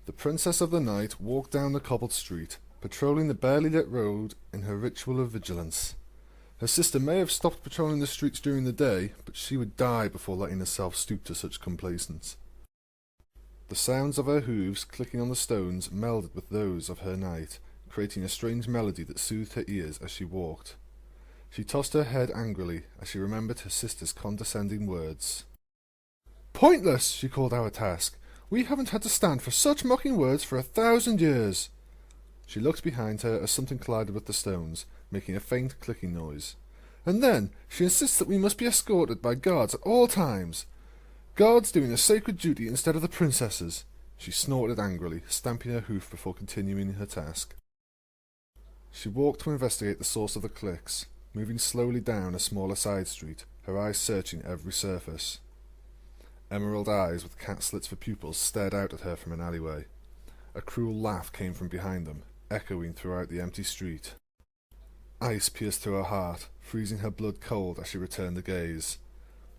The Princess of the Night walked down the cobbled street, patrolling the barely lit road in her ritual of vigilance. Her sister may have stopped patrolling the streets during the day, but she would die before letting herself stoop to such complacence. The sounds of her hooves clicking on the stones melded with those of her knight, creating a strange melody that soothed her ears as she walked. She tossed her head angrily as she remembered her sister's condescending words. "Pointless!" she called our task. "We haven't had to stand for such mocking words for 1,000 years." She looked behind her as something collided with the stones, making a faint clicking noise. "And then she insists that we must be escorted by guards at all times. Guards doing a sacred duty instead of the princesses." She snorted angrily, stamping her hoof before continuing her task. She walked to investigate the source of the clicks, moving slowly down a smaller side street, her eyes searching every surface. Emerald eyes with cat slits for pupils stared out at her from an alleyway. A cruel laugh came from behind them, echoing throughout the empty street. Ice pierced through her heart, freezing her blood cold as she returned the gaze.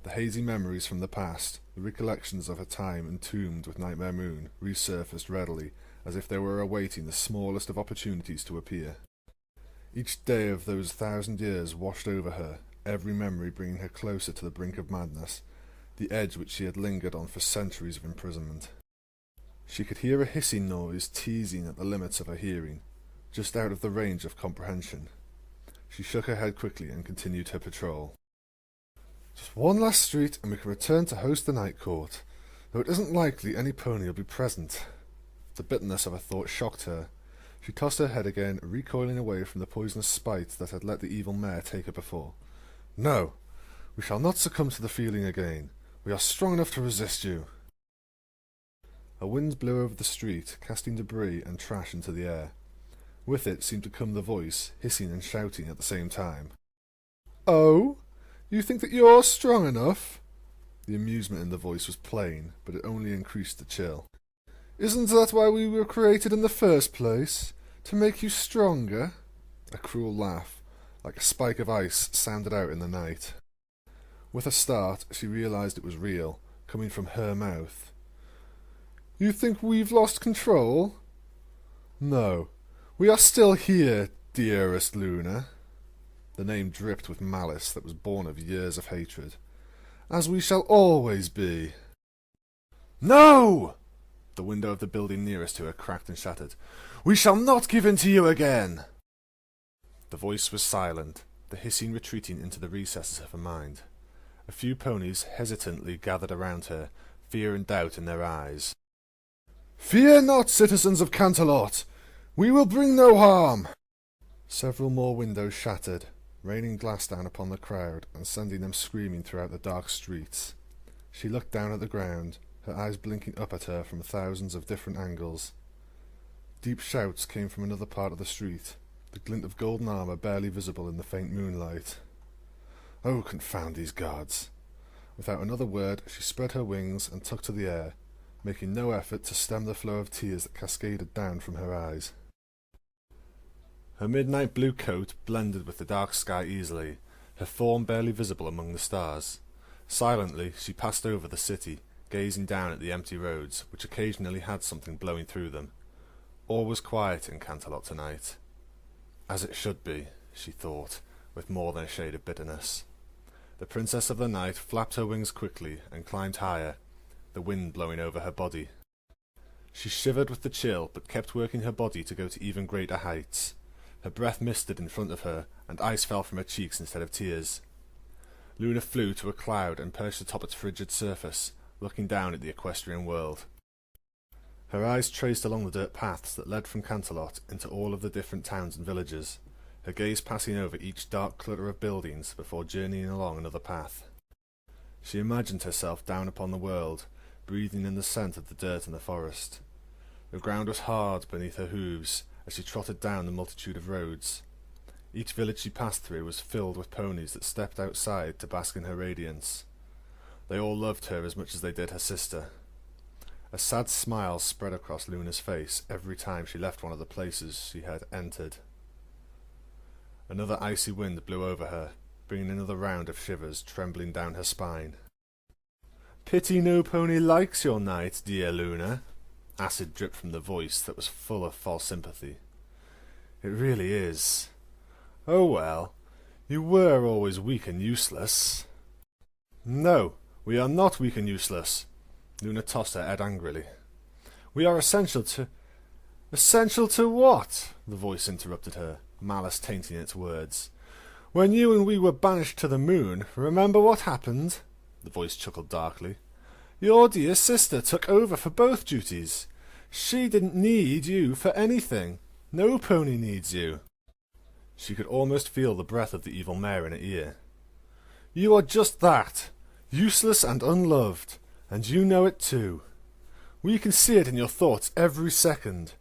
The hazy memories from the past, the recollections of her time entombed with Nightmare Moon, resurfaced readily, as if they were awaiting the smallest of opportunities to appear. Each day of those 1,000 years washed over her, every memory bringing her closer to the brink of madness, the edge which she had lingered on for centuries of imprisonment. She could hear a hissing noise teasing at the limits of her hearing, just out of the range of comprehension. She shook her head quickly and continued her patrol. "Just one last street and we can return to host the night court, though it isn't likely any pony will be present." The bitterness of her thought shocked her. She tossed her head again, recoiling away from the poisonous spite that had let the evil mare take her before. "No, we shall not succumb to the feeling again. We are strong enough to resist you." A wind blew over the street, casting debris and trash into the air. With it seemed to come the voice, hissing and shouting at the same time. "Oh? You think that you're strong enough?" The amusement in the voice was plain, but it only increased the chill. "Isn't that why we were created in the first place? To make you stronger?" A cruel laugh, like a spike of ice, sounded out in the night. With a start, she realized it was real, coming from her mouth. "You think we've lost control?" "No. We are still here, dearest Luna." The name dripped with malice that was born of years of hatred. "As we shall always be." "No!" The window of the building nearest to her cracked and shattered. "We shall not give in to you again!" The voice was silent, the hissing retreating into the recesses of her mind. A few ponies hesitantly gathered around her, fear and doubt in their eyes. "Fear not, citizens of Canterlot! We will bring no harm!" Several more windows shattered, raining glass down upon the crowd and sending them screaming throughout the dark streets. She looked down at the ground, her eyes blinking up at her from thousands of different angles. Deep shouts came from another part of the street, the glint of golden armour barely visible in the faint moonlight. Oh, confound these guards! Without another word, she spread her wings and took to the air, making no effort to stem the flow of tears that cascaded down from her eyes. Her midnight blue coat blended with the dark sky easily, her form barely visible among the stars. Silently she passed over the city, gazing down at the empty roads, which occasionally had something blowing through them. All was quiet in Canterlot tonight. As it should be, she thought, with more than a shade of bitterness. The Princess of the Night flapped her wings quickly and climbed higher, the wind blowing over her body. She shivered with the chill, but kept working her body to go to even greater heights. Her breath misted in front of her, and ice fell from her cheeks instead of tears. Luna flew to a cloud and perched atop its frigid surface, looking down at the equestrian world. Her eyes traced along the dirt paths that led from Canterlot into all of the different towns and villages, her gaze passing over each dark clutter of buildings before journeying along another path. She imagined herself down upon the world, breathing in the scent of the dirt and the forest. The ground was hard beneath her hooves as she trotted down the multitude of roads. Each village she passed through was filled with ponies that stepped outside to bask in her radiance. They all loved her as much as they did her sister. A sad smile spread across Luna's face every time she left one of the places she had entered. Another icy wind blew over her, bringing another round of shivers trembling down her spine. "Pity no pony likes your knight, dear Luna," acid dripped from the voice that was full of false sympathy. "It really is. Oh well, you were always weak and useless." "No, we are not weak and useless." Luna tossed her head angrily. "We are essential to—" "Essential to what?" the voice interrupted her, malice tainting its words. "When you and we were banished to the moon, remember what happened?" The voice chuckled darkly. "Your dear sister took over for both duties. She didn't need you for anything. No pony needs you." She could almost feel the breath of the evil mare in her ear. "You are just that, useless and unloved, and you know it too. We can see it in your thoughts every second.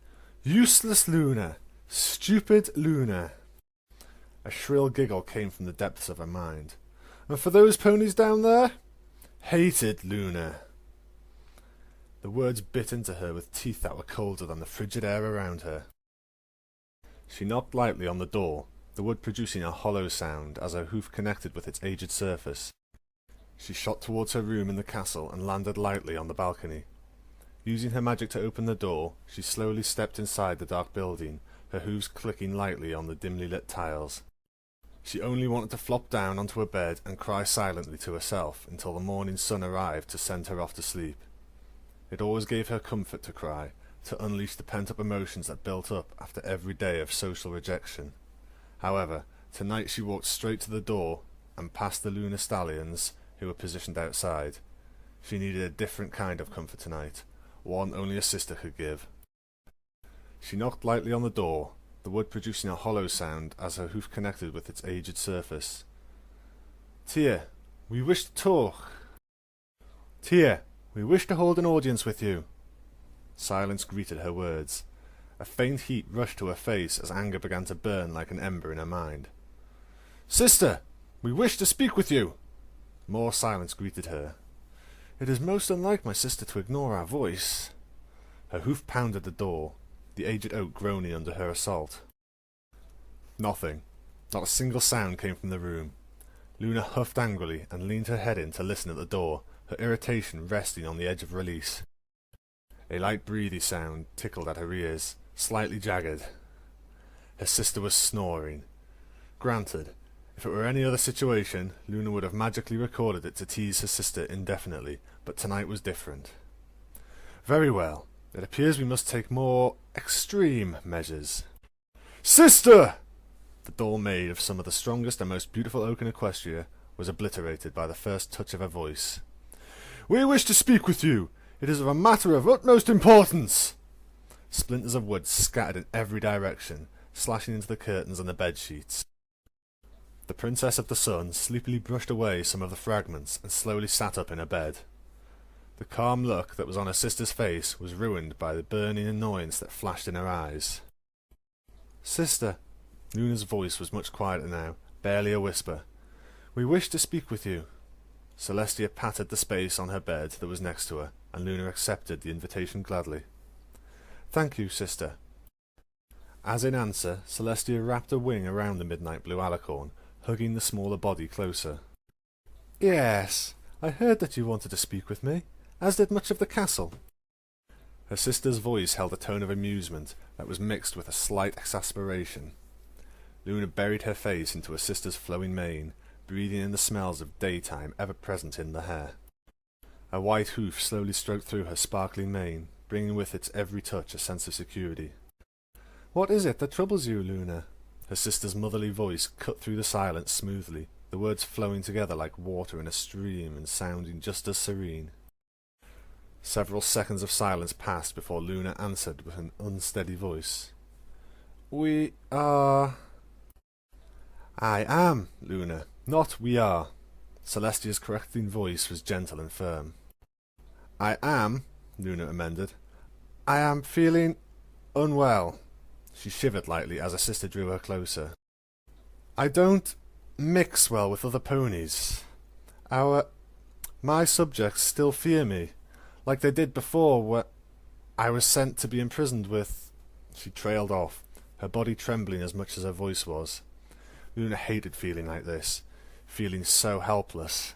Useless Luna, stupid Luna." A shrill giggle came from the depths of her mind. "And for those ponies down there? Hated Luna." The words bit into her with teeth that were colder than the frigid air around her. She knocked lightly on the door, the wood producing a hollow sound as her hoof connected with its aged surface. She shot towards her room in the castle and landed lightly on the balcony. Using her magic to open the door, she slowly stepped inside the dark building, her hooves clicking lightly on the dimly lit tiles. She only wanted to flop down onto her bed and cry silently to herself until the morning sun arrived to send her off to sleep. It always gave her comfort to cry, to unleash the pent-up emotions that built up after every day of social rejection. However, tonight she walked straight to the door and past the Lunar stallions, who were positioned outside. She needed a different kind of comfort tonight, one only a sister could give. She knocked lightly on the door, the wood producing a hollow sound as her hoof connected with its aged surface. "Tia, we wish to talk." "Tia, we wish to hold an audience with you." Silence greeted her words. A faint heat rushed to her face as anger began to burn like an ember in her mind. "Sister, we wish to speak with you." More silence greeted her. "It is most unlike my sister to ignore our voice." Her hoof pounded the door, the aged oak groaning under her assault. Nothing. Not a single sound came from the room. Luna huffed angrily and leaned her head in to listen at the door, her irritation resting on the edge of release. A light breathy sound tickled at her ears, slightly jagged. Her sister was snoring. Granted, if it were any other situation, Luna would have magically recorded it to tease her sister indefinitely, but tonight was different. "Very well. It appears we must take more extreme measures." "Sister!" The door, made of some of the strongest and most beautiful oak in Equestria, was obliterated by the first touch of her voice. "We wish to speak with you. It is of a matter of utmost importance." Splinters of wood scattered in every direction, slashing into the curtains and the bed-sheets. The Princess of the Sun sleepily brushed away some of the fragments and slowly sat up in her bed. The calm look that was on her sister's face was ruined by the burning annoyance that flashed in her eyes. "Sister," Luna's voice was much quieter now, barely a whisper. "We wish to speak with you." Celestia patted the space on her bed that was next to her, and Luna accepted the invitation gladly. "Thank you, sister." As in answer, Celestia wrapped a wing around the midnight blue alicorn, hugging the smaller body closer. "Yes, I heard that you wanted to speak with me, as did much of the castle." Her sister's voice held a tone of amusement that was mixed with a slight exasperation. Luna buried her face into her sister's flowing mane, breathing in the smells of daytime ever present in the hair. A white hoof slowly stroked through her sparkling mane, bringing with its every touch a sense of security. "What is it that troubles you, Luna?" Her sister's motherly voice cut through the silence smoothly, the words flowing together like water in a stream and sounding just as serene. Several seconds of silence passed before Luna answered with an unsteady voice. "We are—" "I am, Luna, not we are." Celestia's correcting voice was gentle and firm. "I am," Luna amended. "I am feeling unwell." She shivered lightly as her sister drew her closer. "I don't mix well with other ponies. My subjects still fear me, like they did before where I was sent to be imprisoned with—" She trailed off, her body trembling as much as her voice was. Luna hated feeling like this, feeling so helpless.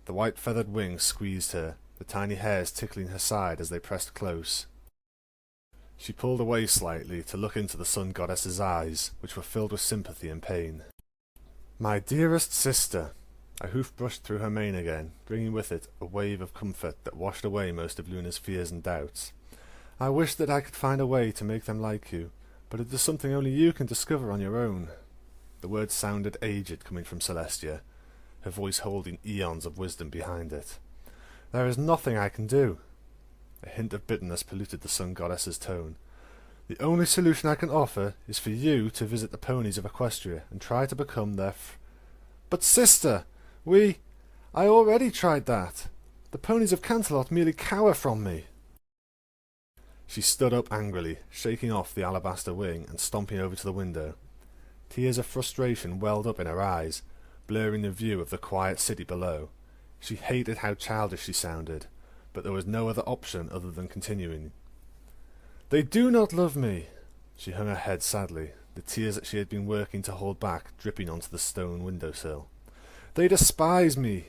The white feathered wings squeezed her, the tiny hairs tickling her side as they pressed close. She pulled away slightly to look into the sun goddess's eyes, which were filled with sympathy and pain. "My dearest sister," a hoof brushed through her mane again, bringing with it a wave of comfort that washed away most of Luna's fears and doubts. "I wish that I could find a way to make them like you, but it is something only you can discover on your own." The words sounded aged coming from Celestia, her voice holding eons of wisdom behind it. "There is nothing I can do." A hint of bitterness polluted the sun goddess's tone. "The only solution I can offer is for you to visit the ponies of Equestria and try to become their "But sister, I already tried that. The ponies of Canterlot merely cower from me." She stood up angrily, shaking off the alabaster wing and stomping over to the window. Tears of frustration welled up in her eyes, blurring the view of the quiet city below. She hated how childish she sounded, but there was no other option other than continuing. "They do not love me." She hung her head sadly, the tears that she had been working to hold back dripping onto the stone windowsill. "They despise me."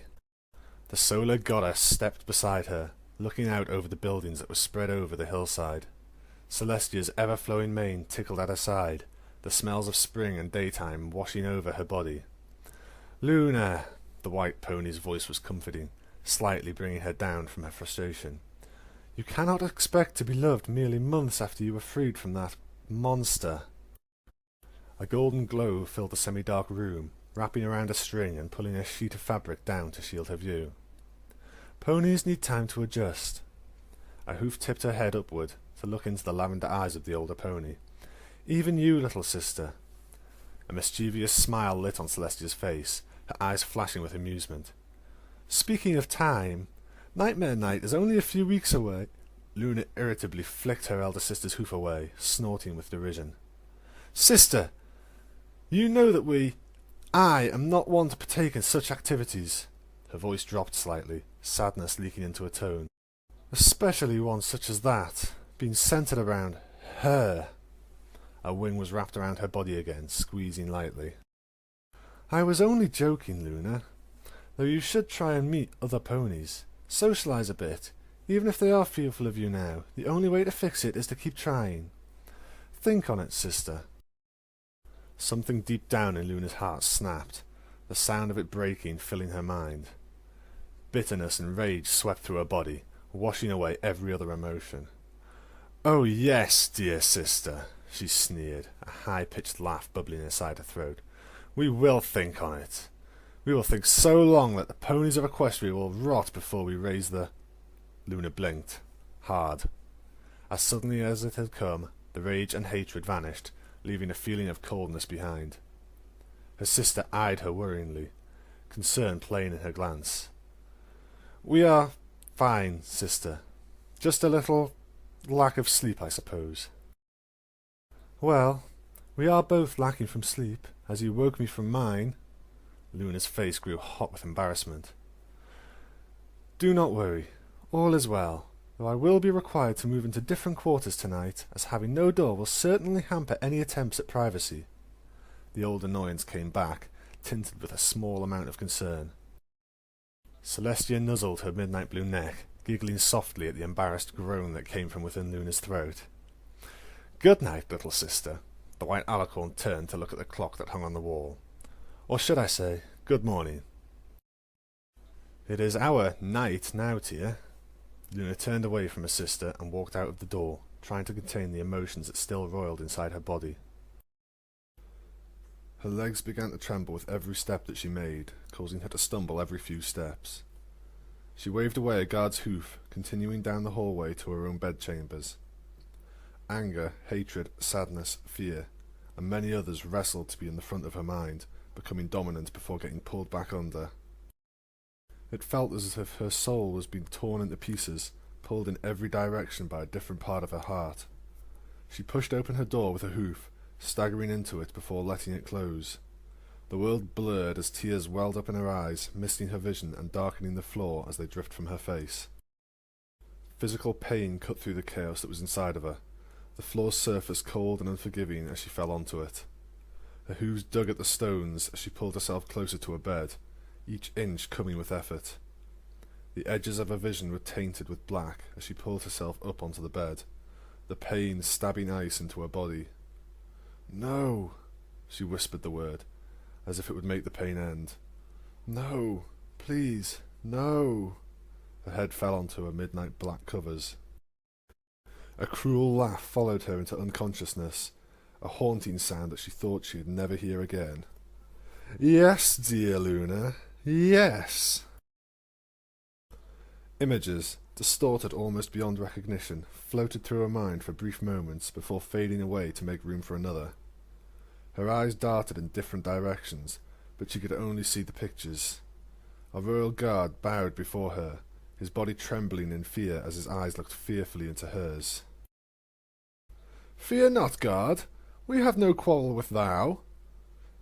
The solar goddess stepped beside her, looking out over the buildings that were spread over the hillside. Celestia's ever-flowing mane tickled at her side, the smells of spring and daytime washing over her body. "Luna," the white pony's voice was comforting, slightly bringing her down from her frustration. "You cannot expect to be loved merely months after you were freed from that monster." A golden glow filled the semi-dark room, wrapping around a string and pulling a sheet of fabric down to shield her view. "Ponies need time to adjust." A hoof tipped her head upward to look into the lavender eyes of the older pony. "Even you, little sister." A mischievous smile lit on Celestia's face, her eyes flashing with amusement. "Speaking of time, Nightmare Night is only a few weeks away." Luna irritably flicked her elder sister's hoof away, snorting with derision. "Sister, you know that I am not one to partake in such activities." Her voice dropped slightly, sadness leaking into her tone. "Especially one such as that, being centered around her." A wing was wrapped around her body again, squeezing lightly. "I was only joking, Luna. Though you should try and meet other ponies. Socialize a bit. Even if they are fearful of you now, the only way to fix it is to keep trying. Think on it, sister." Something deep down in Luna's heart snapped, the sound of it breaking filling her mind. Bitterness and rage swept through her body, washing away every other emotion. "Oh yes, dear sister," she sneered, a high-pitched laugh bubbling inside her throat. "We will think on it. We will think so long that the ponies of Equestria will rot before we raise the—" Luna blinked, hard. As suddenly as it had come, the rage and hatred vanished, leaving a feeling of coldness behind. Her sister eyed her worryingly, concern plain in her glance. "We are fine, sister. Just a little lack of sleep, I suppose." "Well, we are both lacking from sleep, as you woke me from mine." Luna's face grew hot with embarrassment. "Do not worry. All is well, though I will be required to move into different quarters tonight, as having no door will certainly hamper any attempts at privacy." The old annoyance came back, tinted with a small amount of concern. Celestia nuzzled her midnight blue neck, giggling softly at the embarrassed groan that came from within Luna's throat. "Good night, little sister." The white alicorn turned to look at the clock that hung on the wall. "Or should I say, good morning." "It is our night now, Tia." Luna turned away from her sister and walked out of the door, trying to contain the emotions that still roiled inside her body. Her legs began to tremble with every step that she made, causing her to stumble every few steps. She waved away a guard's hoof, continuing down the hallway to her own bedchambers. Anger, hatred, sadness, fear, and many others wrestled to be in the front of her mind, becoming dominant before getting pulled back under. It felt as if her soul was being torn into pieces, pulled in every direction by a different part of her heart. She pushed open her door with a hoof, staggering into it before letting it close. The world blurred as tears welled up in her eyes, misting her vision and darkening the floor as they dripped from her face. Physical pain cut through the chaos that was inside of her, the floor's surface cold and unforgiving as she fell onto it. Her hooves dug at the stones as she pulled herself closer to her bed, each inch coming with effort. The edges of her vision were tainted with black as she pulled herself up onto the bed, the pain stabbing ice into her body. "No," she whispered the word, as if it would make the pain end. "No, please, no." Her head fell onto her midnight black covers. A cruel laugh followed her into unconsciousness, a haunting sound that she thought she'd never hear again. "Yes, dear Luna, yes." Images, distorted almost beyond recognition, floated through her mind for brief moments before fading away to make room for another. Her eyes darted in different directions, but she could only see the pictures. A royal guard bowed before her, his body trembling in fear as his eyes looked fearfully into hers. "Fear not, guard. We have no quarrel with thou."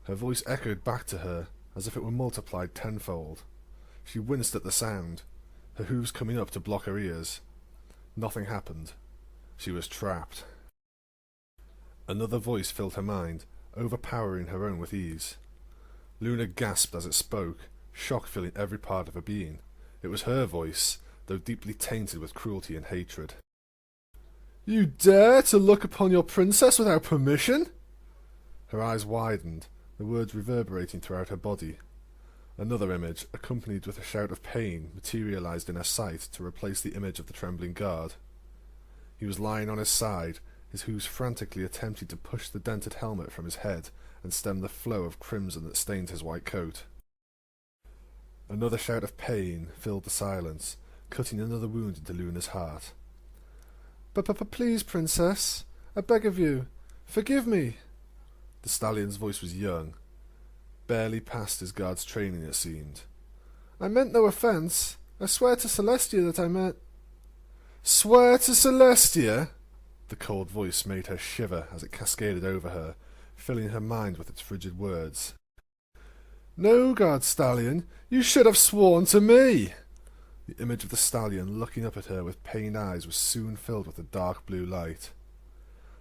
Her voice echoed back to her, as if it were multiplied tenfold. She winced at the sound, her hooves coming up to block her ears. Nothing happened. She was trapped. Another voice filled her mind, overpowering her own with ease. Luna gasped as it spoke, shock filling every part of her being. It was her voice, though deeply tainted with cruelty and hatred. "You dare to look upon your princess without permission?" Her eyes widened, the words reverberating throughout her body. Another image, accompanied with a shout of pain, materialized in her sight to replace the image of the trembling guard. He was lying on his side, his hooves frantically attempting to push the dented helmet from his head and stem the flow of crimson that stained his white coat. Another shout of pain filled the silence, cutting another wound into Luna's heart. Please, princess, I beg of you, forgive me." The stallion's voice was young, barely past his guard's training it seemed. "I meant no offence. I swear to Celestia that I meant—" "Swear to Celestia?" The cold voice made her shiver as it cascaded over her, filling her mind with its frigid words. "No, guard stallion, you should have sworn to me." The image of the stallion looking up at her with pained eyes was soon filled with a dark blue light.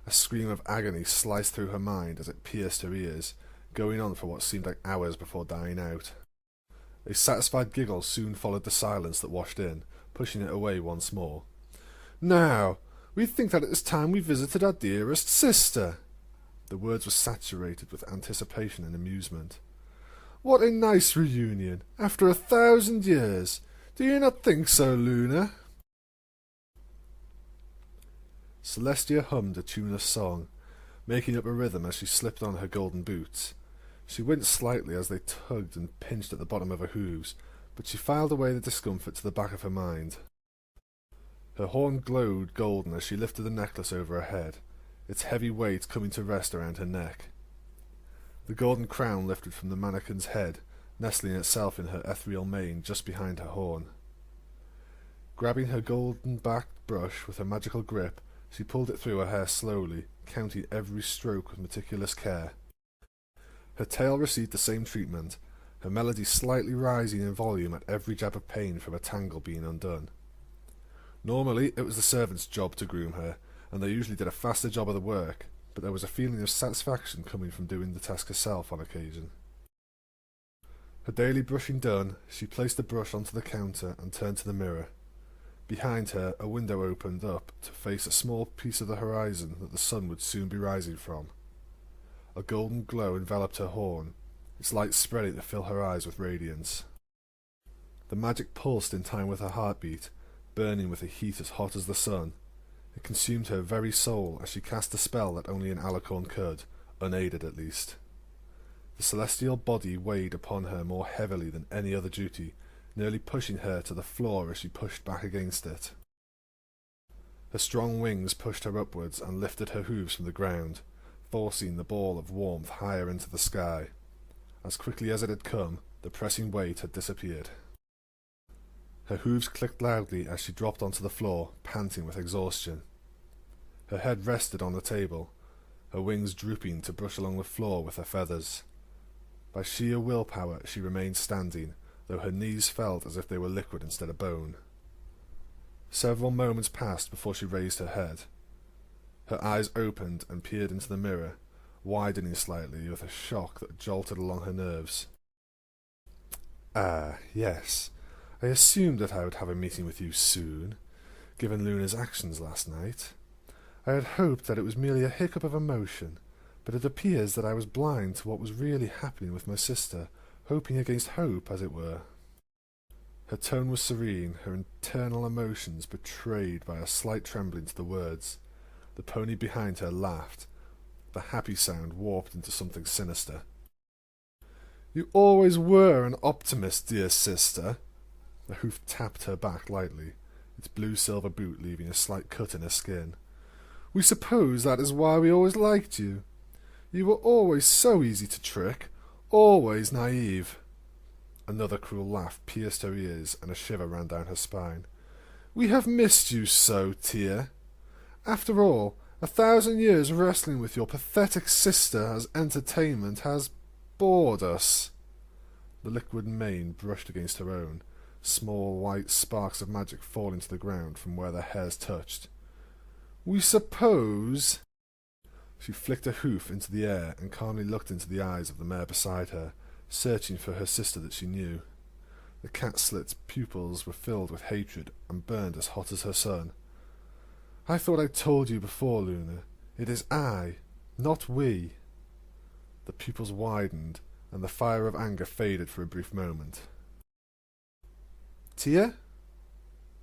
A scream of agony sliced through her mind as it pierced her ears, going on for what seemed like hours before dying out. A satisfied giggle soon followed the silence that washed in, pushing it away once more. "Now, we think that it is time we visited our dearest sister." The words were saturated with anticipation and amusement. "What a nice reunion, after 1,000 years. Do you not think so, Luna?" Celestia hummed a tuneless song, making up a rhythm as she slipped on her golden boots. She winced slightly as they tugged and pinched at the bottom of her hooves, but she filed away the discomfort to the back of her mind. Her horn glowed golden as she lifted the necklace over her head, its heavy weight coming to rest around her neck. The golden crown lifted from the mannequin's head, nestling itself in her ethereal mane just behind her horn. Grabbing her golden-backed brush with her magical grip, she pulled it through her hair slowly, counting every stroke with meticulous care. Her tail received the same treatment, her melody slightly rising in volume at every jab of pain from a tangle being undone. Normally, it was the servants' job to groom her, and they usually did a faster job of the work, but there was a feeling of satisfaction coming from doing the task herself on occasion. Her daily brushing done, she placed the brush onto the counter and turned to the mirror. Behind her, a window opened up to face a small piece of the horizon that the sun would soon be rising from. A golden glow enveloped her horn, its light spreading to fill her eyes with radiance. The magic pulsed in time with her heartbeat, burning with a heat as hot as the sun. It consumed her very soul as she cast a spell that only an alicorn could, unaided at least. The celestial body weighed upon her more heavily than any other duty, nearly pushing her to the floor as she pushed back against it. Her strong wings pushed her upwards and lifted her hooves from the ground, forcing the ball of warmth higher into the sky. As quickly as it had come, the pressing weight had disappeared. Her hooves clicked loudly as she dropped onto the floor, panting with exhaustion. Her head rested on the table, her wings drooping to brush along the floor with her feathers. By sheer willpower she remained standing, though her knees felt as if they were liquid instead of bone. Several moments passed before she raised her head. Her eyes opened and peered into the mirror, widening slightly with a shock that jolted along her nerves. "Ah, yes. I assumed that I would have a meeting with you soon, given Luna's actions last night. I had hoped that it was merely a hiccup of emotion, but it appears that I was blind to what was really happening with my sister, hoping against hope, as it were. Her tone was serene, her internal emotions betrayed by a slight trembling to the words. The pony behind her laughed. The happy sound warped into something sinister. "You always were an optimist, dear sister." The hoof tapped her back lightly, its blue-silver boot leaving a slight cut in her skin. "We suppose that is why we always liked you. You were always so easy to trick, always naive." Another cruel laugh pierced her ears, and a shiver ran down her spine. "We have missed you so, Tia. After all, 1,000 years wrestling with your pathetic sister as entertainment has bored us." The liquid mane brushed against her own, small white sparks of magic falling to the ground from where their hairs touched. "We suppose—" She flicked a hoof into the air and calmly looked into the eyes of the mare beside her, searching for her sister that she knew. The cat-slit's pupils were filled with hatred and burned as hot as her sun. "I thought I told you before, Luna. It is I, not we." The pupils widened, and the fire of anger faded for a brief moment. "Tia?"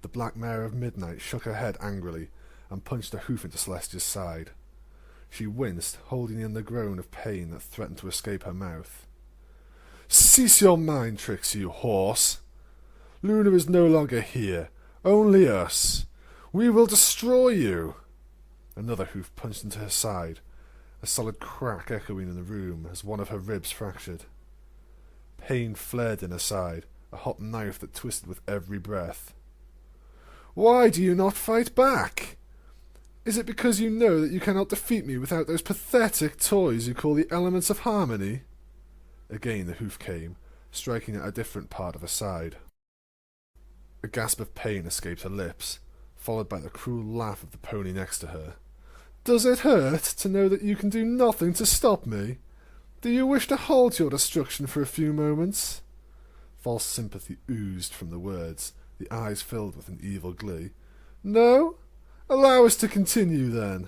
The black mare of midnight shook her head angrily and punched a hoof into Celestia's side. She winced, holding in the groan of pain that threatened to escape her mouth. "Cease your mind tricks, you horse! Luna is no longer here, only us. We will destroy you!" Another hoof punched into her side, a solid crack echoing in the room as one of her ribs fractured. Pain flared in her side, a hot knife that twisted with every breath. "Why do you not fight back? Is it because you know that you cannot defeat me without those pathetic toys you call the elements of harmony?" Again the hoof came, striking at a different part of her side. A gasp of pain escaped her lips, followed by the cruel laugh of the pony next to her. "Does it hurt to know that you can do nothing to stop me? Do you wish to halt your destruction for a few moments?" False sympathy oozed from the words, the eyes filled with an evil glee. "No? Allow us to continue, then."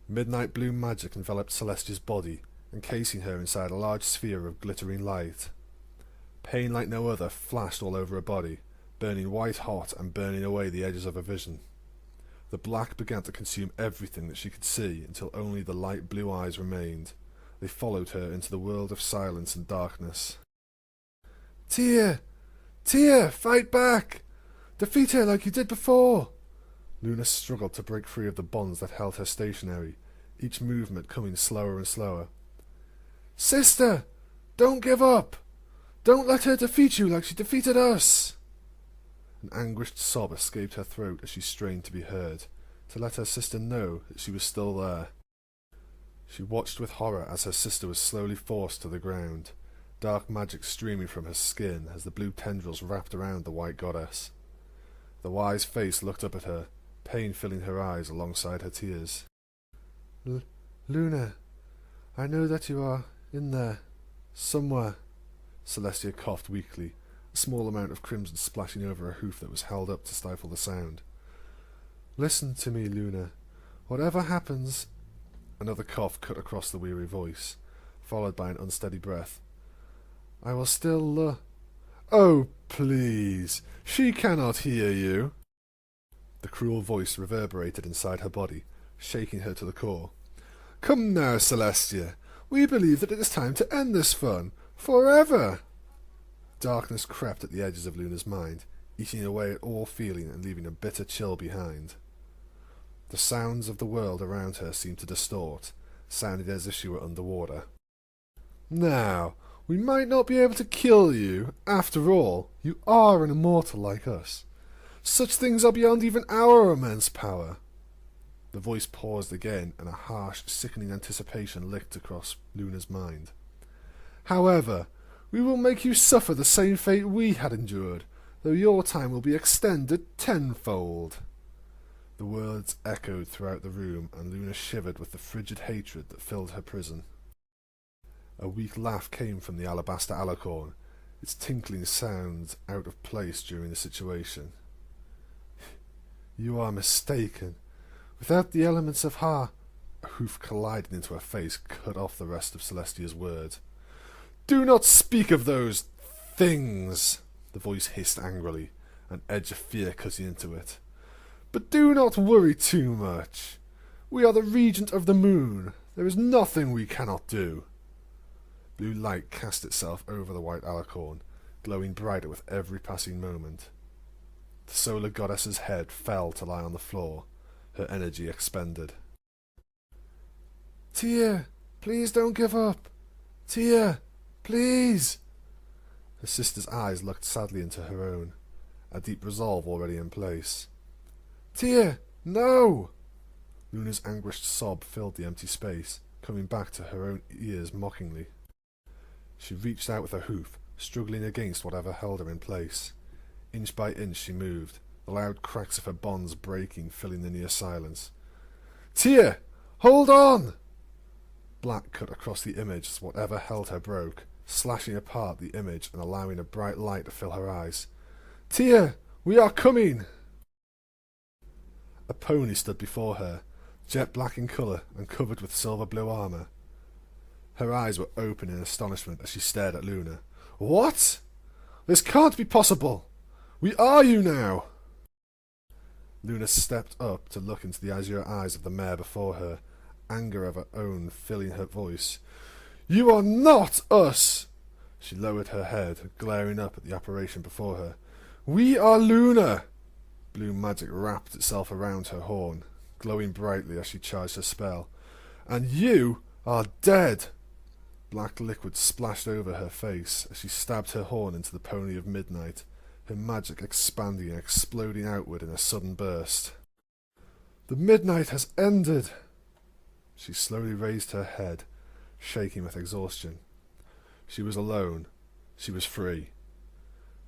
Midnight blue magic enveloped Celestia's body, encasing her inside a large sphere of glittering light. Pain like no other flashed all over her body, burning white hot and burning away the edges of her vision. The black began to consume everything that she could see until only the light blue eyes remained. They followed her into the world of silence and darkness. "Tia! Tia! Fight back! Defeat her like you did before!" Luna struggled to break free of the bonds that held her stationary, each movement coming slower and slower. "Sister! Don't give up! Don't let her defeat you like she defeated us!" An anguished sob escaped her throat as she strained to be heard, to let her sister know that she was still there. She watched with horror as her sister was slowly forced to the ground, dark magic streaming from her skin as the blue tendrils wrapped around the white goddess. The wise face looked up at her, pain filling her eyes alongside her tears. Luna, I know that you are in there, somewhere." Celestia coughed weakly, a small amount of crimson splashing over a hoof that was held up to stifle the sound. "Listen to me, Luna. Whatever happens—" Another cough cut across the weary voice, followed by an unsteady breath. "I will still "Oh, please! She cannot hear you!" The cruel voice reverberated inside her body, shaking her to the core. "Come now, Celestia. We believe that it is time to end this fun. Forever!" Darkness crept at the edges of Luna's mind, eating away at all feeling and leaving a bitter chill behind. The sounds of the world around her seemed to distort, sounding as if she were underwater. "Now, we might not be able to kill you. After all, you are an immortal like us. Such things are beyond even our immense power." The voice paused again, and a harsh, sickening anticipation licked across Luna's mind. "However, we will make you suffer the same fate we had endured, though your time will be extended tenfold." The words echoed throughout the room, and Luna shivered with the frigid hatred that filled her prison. A weak laugh came from the alabaster alicorn, its tinkling sounds out of place during the situation. "You are mistaken. Without the elements of Ha... A hoof colliding into her face cut off the rest of Celestia's words. Do not speak of those... things, the voice hissed angrily, an edge of fear cutting into it. But do not worry too much. We are the regent of the moon. There is nothing we cannot do. Blue light cast itself over the white alicorn, glowing brighter with every passing moment. The solar goddess's head fell to lie on the floor, her energy expended. Tia, please don't give up. Tia, please. Her sister's eyes looked sadly into her own, a deep resolve already in place. Tia, no! Luna's anguished sob filled the empty space, coming back to her own ears mockingly. She reached out with her hoof, struggling against whatever held her in place. Inch by inch she moved, the loud cracks of her bonds breaking, filling the near silence. Tia! Hold on! Black cut across the image as whatever held her broke, slashing apart the image and allowing a bright light to fill her eyes. Tia! We are coming! A pony stood before her, jet black in colour and covered with silver-blue armour. Her eyes were open in astonishment as she stared at Luna. What? This can't be possible! We are you now! Luna stepped up to look into the azure eyes of the mare before her, anger of her own filling her voice. You are not us! She lowered her head, glaring up at the apparition before her. We are Luna! Blue magic wrapped itself around her horn, glowing brightly as she charged her spell. And you are dead! Black liquid splashed over her face as she stabbed her horn into the pony of midnight, her magic expanding and exploding outward in a sudden burst. The midnight has ended! She slowly raised her head, shaking with exhaustion. She was alone. She was free.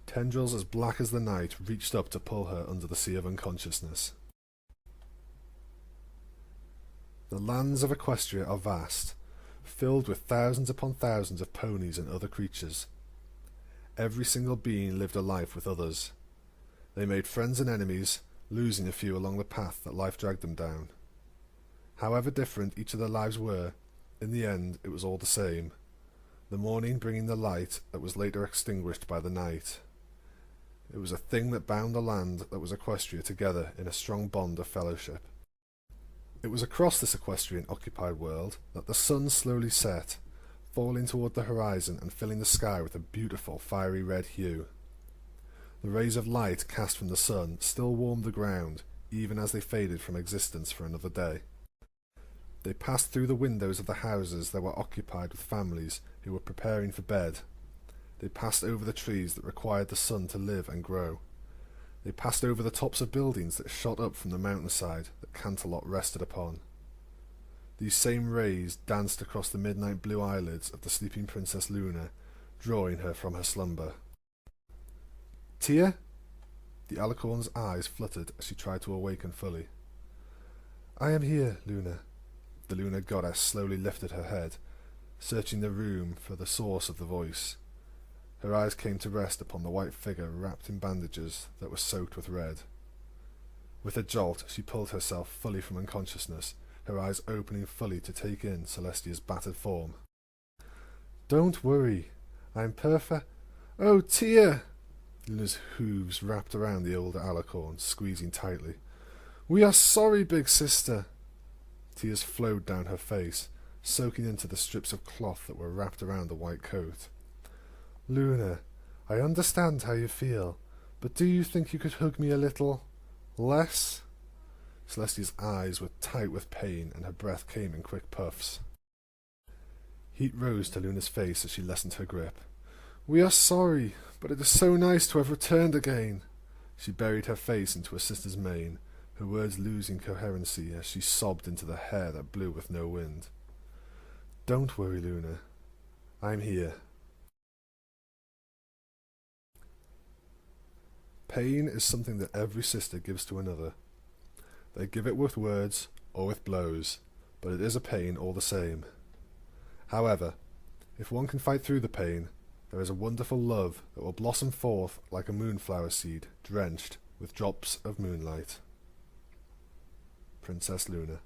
Tendrils as black as the night reached up to pull her under the sea of unconsciousness. The lands of Equestria are vast, filled with thousands upon thousands of ponies and other creatures. Every single being lived a life with others. They made friends and enemies, losing a few along the path that life dragged them down. However different each of their lives were, in the end it was all the same, the morning bringing the light that was later extinguished by the night. It was a thing that bound the land that was Equestria together in a strong bond of fellowship. It was across this equestrian-occupied world that the sun slowly set, falling toward the horizon and filling the sky with a beautiful fiery red hue. The rays of light cast from the sun still warmed the ground, even as they faded from existence for another day. They passed through the windows of the houses that were occupied with families who were preparing for bed. They passed over the trees that required the sun to live and grow. They passed over the tops of buildings that shot up from the mountainside that Canterlot rested upon. These same rays danced across the midnight blue eyelids of the sleeping Princess Luna, drawing her from her slumber. Tia? The alicorn's eyes fluttered as she tried to awaken fully. I am here, Luna. The lunar goddess slowly lifted her head, searching the room for the source of the voice. Her eyes came to rest upon the white figure wrapped in bandages that were soaked with red. With a jolt, she pulled herself fully from unconsciousness, her eyes opening fully to take in Celestia's battered form. Don't worry. I'm perfect. Oh, Tia! Luna's hooves wrapped around the older alicorn, squeezing tightly. We are sorry, big sister. Tears flowed down her face, soaking into the strips of cloth that were wrapped around the white coat. Luna, I understand how you feel, but do you think you could hug me a little less? Celestia's eyes were tight with pain, and her breath came in quick puffs. Heat rose to Luna's face as she lessened her grip. We are sorry, but it is so nice to have returned again. She buried her face into her sister's mane, her words losing coherency as she sobbed into the hair that blew with no wind. Don't worry, Luna. I'm here. Pain is something that every sister gives to another. They give it with words or with blows, but it is a pain all the same. However, if one can fight through the pain, there is a wonderful love that will blossom forth like a moonflower seed drenched with drops of moonlight. Princess Luna.